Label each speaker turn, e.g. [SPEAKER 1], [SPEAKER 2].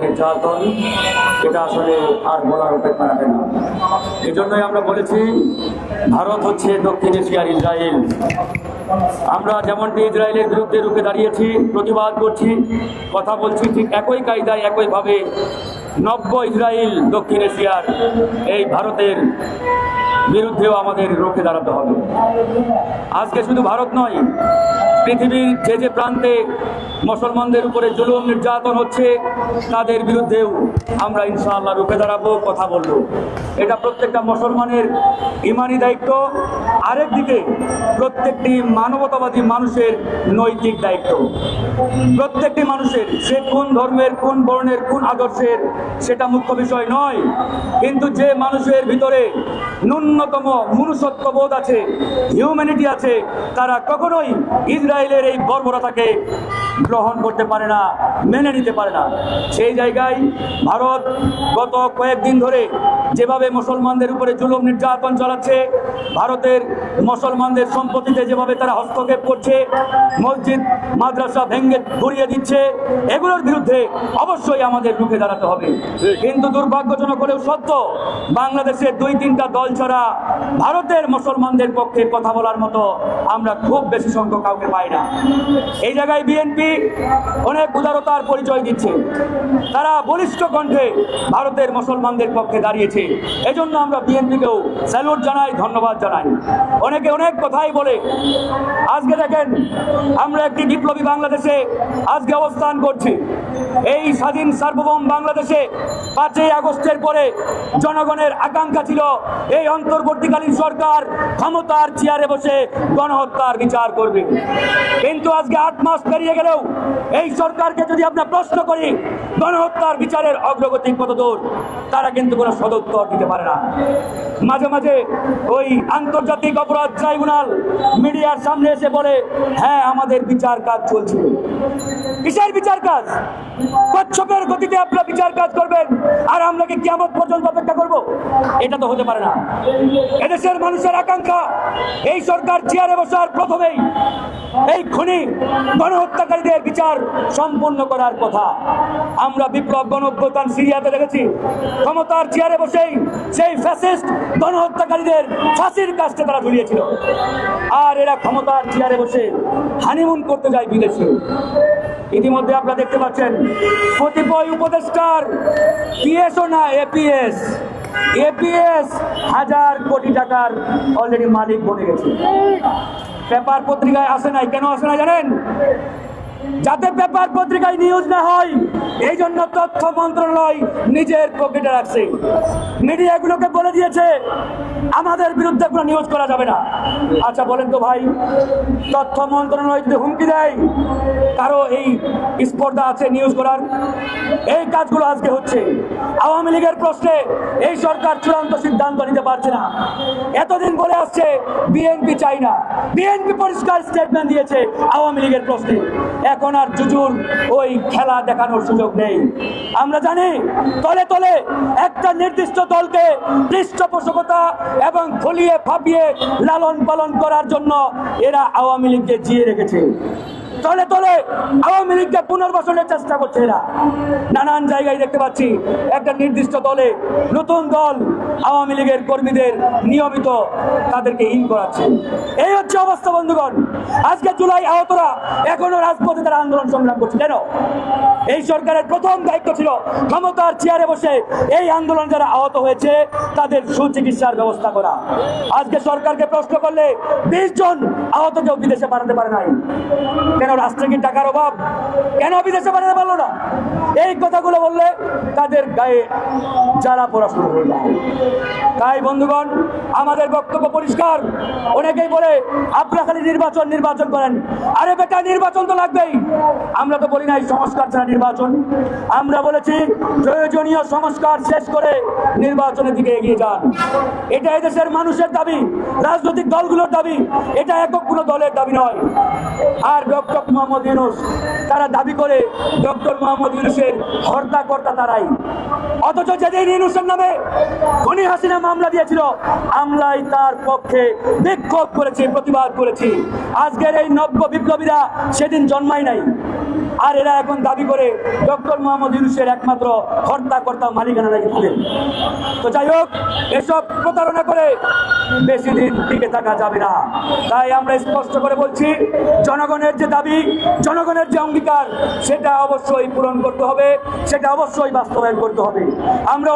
[SPEAKER 1] নির্যাতন, এটা আসলে আর বলার অপেক্ষা রাখে না। এজন্যই আমরা বলেছি ভারত হচ্ছে দক্ষিণ এশিয়ার ইসরায়েল। আমরা যেমনটি ইসরায়েলের বিরুদ্ধে রুখে দাঁড়িয়েছি, প্রতিবাদ করছি, কথা বলছি, ঠিক একই কায়দায় একইভাবে নব্য ইসরায়েল দক্ষিণ এশিয়ার এই ভারতের বিরুদ্ধেও আমাদের রুখে দাঁড়াতে হবে। আজকে শুধু ভারত নয়, পৃথিবীর যে প্রান্তে মুসলমানদের উপরে জুলুম নির্যাতন হচ্ছে তাদের বিরুদ্ধেও আমরা ইনশাআল্লাহ রুখে দাঁড়াবো, কথা বলবো। এটা প্রত্যেকটা মুসলমানের ইমানি দায়িত্ব, আরেকদিকে প্রত্যেকটি মানবতাবাদী মানুষের নৈতিক দায়িত্ব। প্রত্যেকটি মানুষের, সে কোন ধর্মের, কোন বর্ণের, কোন আদর্শের, সেটা মুখ্য বিষয় নয়, কিন্তু যে মানুষের ভিতরে ন্যূনতম মনুষ্যত্ববোধ আছে, হিউম্যানিটি আছে, তারা কখনোই ইসরায়েলের এই বর্বরতাকে গ্রহণ করতে পারে না, মেনে নিতে পারে না। সেই জায়গায় ভারত গত কয়েকদিন ধরে যেভাবে মুসলমানদের উপরে জুলুম নির্যাতন চালাচ্ছে, ভারতের মুসলমানদের সম্পত্তিতে যেভাবে তারা হস্তক্ষেপ করছে, মসজিদ মাদ্রাসা ভেঙে ঘুরিয়ে দিচ্ছে, এগুলোর বিরুদ্ধে অবশ্যই আমাদের রুখে দাঁড়াতে হবে। কিন্তু দুর্ভাগ্যজনক হলেও সত্য, বাংলাদেশের 2-3টা দল ছাড়া ভারতের মুসলমানদের পক্ষে কথা বলার মতো আমরা খুব বেশি সংখ্যক কাউকে পাই না। এই জায়গায় বিএনপি অনেক উদারতার পরিচয় দিচ্ছে, তারা বলিষ্ঠ কণ্ঠে ভারতের মুসলমানদের পক্ষে দাঁড়িয়েছে। এজন্য আমরা বিএনপিকেও স্যালুট জানাই, ধন্যবাদ জানাই। অনেকে অনেক কথাই বলে, আজকে দেখেন আমরা একটি বিপ্লবী বাংলাদেশে আজকে অবস্থান করছি। এই স্বাধীন সার্বভৌম বাংলাদেশে 5ই আগস্টের পরে জনগণের আকাঙ্ক্ষা ছিল এই অন্তর্বর্তীকালীন সরকার ক্ষমতার চেয়ারে বসে গণহত্যার বিচার করবে। কিন্তু আজকে 8 মাস পেরিয়ে গেলেও এই সরকারকে যদি আমরা প্রশ্ন করি গণহত্যার বিচারের অগ্রগতি কতদূর, তারা কিন্তু কোনো সদুত্তর দিতে পারে না। মাঝে মাঝে ওই আন্তর্জাতিক অপরাধ ট্রাইব্যুনাল মিডিয়ার সামনে এসে বলে, হ্যাঁ আমাদের বিচার কাজ চলছে। কিসের বিচার কাজ? কচ্ছপের গতিতে আপনারা বিচার কাজ করবেন আর আমরা কি কিয়ামত পর্যন্ত অপেক্ষা করব? এটা তো হতে পারে না। এদেশের মানুষের আকাঙ্ক্ষা এই সরকার চেয়ারে বসার প্রথমেই এই খুনি গণহত্যাকারীদের বিচার সম্পূর্ণ করার কথা। আমরা বিপ্লব গণঅভ্যুত্থান সিরিয়াতে দেখেছি, ক্ষমতার চেয়ারে বসেই সেই ফ্যাসিস্ট গণহত্যাকারীদের ফাঁসির কাস্টে তারা ঝুলিয়েছিল। আর এরা ক্ষমতার চেয়ারে বসে হানিমুন করতে যায় বিদেশে। ইতিমধ্যে আপনারা দেখতে পাচ্ছেন কতিপয় উপদেষ্টার পিএসও না এপিএস 1000 কোটি টাকার অলরেডি মালিক বনে গেছে। পেপার পত্রিকায় আসে নাই, কেন আসে না জানেন? যাতে পেপার পত্রিকায় নিউজ না হয়, এই জন্য তথ্য মন্ত্রণালয় নিজের পকেটে রাখছে। মিডিয়াগুলোকে বলে দিয়েছে আমাদের বিরুদ্ধে কোনো নিউজ করা যাবে না। আচ্ছা বলেন তো ভাই, তথ্য মন্ত্রণালয় যদি হুমকি দেয়, কারো এই স্পর্ধা আছে নিউজ করার? এই কাজগুলো আজকে হচ্ছে। আওয়ামী লীগের প্রশ্নে এই সরকার চূড়ান্ত সিদ্ধান্ত নিতে পারছে না। এতদিন বলে আসছে বিএনপি চাই না, বিএনপি পরিষ্কার স্টেটমেন্ট দিয়েছে আওয়ামী লীগের প্রশ্নে। এখন আর জুজুর ওই খেলা দেখানোর সুযোগ নেই। আমরা জানি তলে তলে একটা নির্দিষ্ট দলকে পৃষ্ঠপোষকতা এবং ফলিয়ে ফাঁপিয়ে লালন পালন করার জন্য এরা আওয়ামী লীগকে জিয়ে রেখেছে। তলে তলে আওয়ামী লীগকে পুনর্বাসনের চেষ্টা করছে এরা। নানান জায়গায় দেখতে পাচ্ছি একটা নির্দিষ্ট দলে, নতুন দল আওয়ামী লীগের কর্মীদের নিয়মিত তাদেরকে ইন করাচ্ছে। এই হচ্ছে অবস্থা বন্ধুগণ। আজকে জুলাই আহতরা এখনো রাজপথে তারা আন্দোলন সংগ্রাম করছে। কেন? এই সরকারের প্রথম দায়িত্ব ছিল ক্ষমতার চেয়ারে বসে এই আন্দোলন যারা আহত হয়েছে তাদের সুচিকিৎসার ব্যবস্থা করা। আজকে সরকারকে প্রশ্ন করলে 20 জন আহত কেউ বিদেশে পাঠাতে পারে নাই। কেন? রাষ্ট্রে কি টাকার অভাব? কেন বিদেশে পাঠাতে পারলো না? এই কথাগুলো বললে তাদের গায়ে জ্বালা পড়া শুরু হয়ে যায়। তাই বন্ধুগণ, আমাদের বক্তব্য পরিষ্কার। অনেকেই বলে আপনারা খালি নির্বাচন করেন। আরে বেটা, নির্বাচন তো লাগবেই। আমরা তো বলি নাই সংস্কার ছাড়া নির্বাচন। আমরা বলেছি প্রয়োজনীয় সংস্কার শেষ করে নির্বাচনের দিকে এগিয়ে যান। এটা এদেশের মানুষের দাবি, রাজনৈতিক দলগুলোর দাবি, এটা একক কোনো দলের দাবি নয়। আর ডক্টর মোহাম্মদ ইউনূস তারা দাবি করে ডক্টর মোহাম্মদ ইউনূসের হর্তাকর্তা তারাই। অথচ যেদিন ইউনূসের নামে খুনি হাসিনা মামলা দিয়েছিল, আমলাই তার পক্ষে বিক্ষোভ করেছি, প্রতিবাদ করেছি। আজকের এই নব্য বিপ্লবীরা সেদিন জন্মায় নাই। আর এরা এখন দাবি করে ডক্টর মোহাম্মদ ইউনূসের একমাত্র কর্তা মালিকানা নাকি তুলে। তো যাই হোক, এসব প্রতারণা করে বেশি দিন টিকে থাকা যাবে না। তাই আমরা স্পষ্ট করে বলছি, জনগণের যে দাবি, জনগণের যে অঙ্গীকার, সেটা অবশ্যই পূরণ করতে হবে, সেটা অবশ্যই বাস্তবায়ন করতে হবে। আমরা